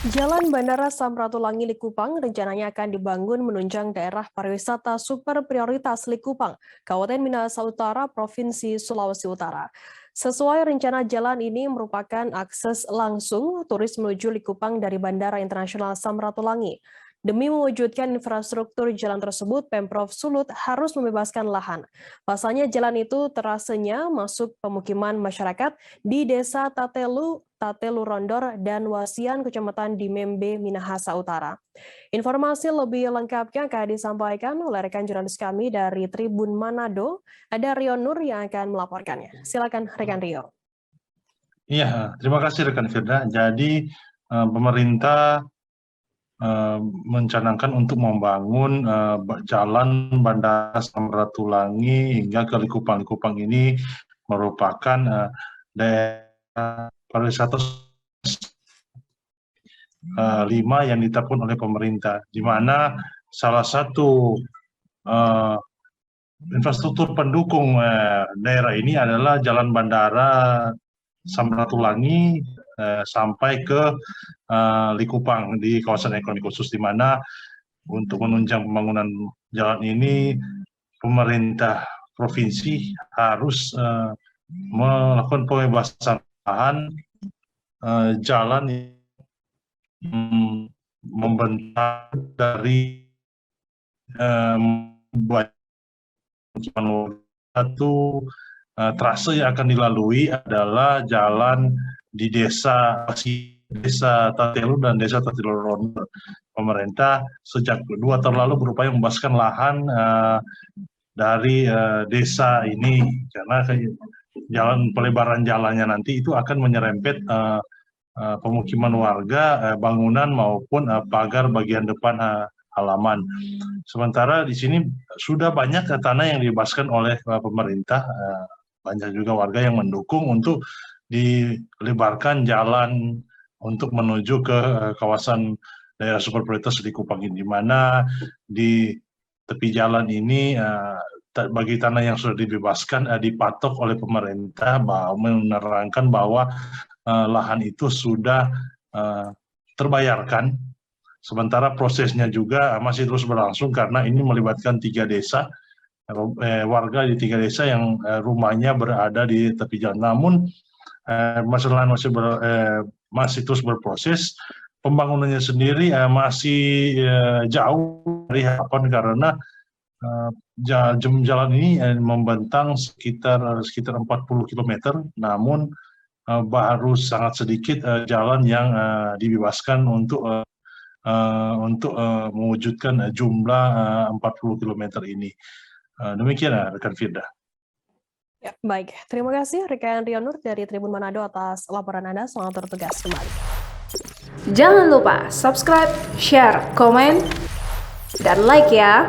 Jalan Bandara Samratulangi Likupang rencananya akan dibangun menunjang daerah pariwisata super prioritas Likupang, Kabupaten Minahasa Utara, Provinsi Sulawesi Utara. Sesuai rencana, jalan ini merupakan akses langsung turis menuju Likupang dari Bandara Internasional Samratulangi. Demi mewujudkan infrastruktur jalan tersebut, Pemprov Sulut harus membebaskan lahan. Pasalnya jalan itu terasenya masuk pemukiman masyarakat di Desa Tatelu Rondor, dan Wasian, Kecamatan Dimembe, Minahasa Utara. Informasi lebih lengkapnya akan disampaikan oleh rekan jurnalis kami dari Tribun Manado, ada Rio Nur yang akan melaporkannya. Silakan rekan Rio. Iya, terima kasih rekan Firda. Jadi pemerintah mencanangkan untuk membangun jalan Bandara Samratulangi hingga ke Likupang. Likupang ini merupakan daerah pariwisata 5 yang ditetapkan oleh pemerintah, di mana salah satu infrastruktur pendukung daerah ini adalah jalan bandara Samratulangi sampai ke Likupang di kawasan ekonomi khusus, di mana untuk menunjang pembangunan jalan ini pemerintah provinsi harus melakukan pembebasan lahan jalan membentang dari satu trase yang akan dilalui adalah jalan di desa Tatelu dan desa Tatelu Rondor. Pemerintah sejak 2 tahun lalu berupaya membebaskan lahan dari desa ini, karena jalan pelebaran jalannya nanti itu akan menyerempet pemukiman warga, bangunan maupun pagar bagian depan halaman. Sementara di sini sudah banyak tanah yang dibebaskan oleh pemerintah, banyak juga warga yang mendukung untuk dilebarkan jalan untuk menuju ke kawasan daerah super prioritas Likupang ini, di mana di tepi jalan ini bagi tanah yang sudah dibebaskan dipatok oleh pemerintah, menerangkan bahwa lahan itu sudah terbayarkan. Sementara prosesnya juga masih terus berlangsung karena ini melibatkan 3 desa, warga di 3 desa yang rumahnya berada di tepi jalan. Namun masalah masih terus berproses. Pembangunannya sendiri masih jauh dari harapan, karena jalan ini membentang sekitar 40 km, namun baru sangat sedikit jalan yang dibebaskan untuk mewujudkan jumlah 40 km ini. Demikian rekan Firda. Ya, baik, terima kasih rekan Rio Nur dari Tribun Manado atas laporan Anda. Selamat bertugas kembali. Jangan lupa subscribe, share, komen, dan like ya.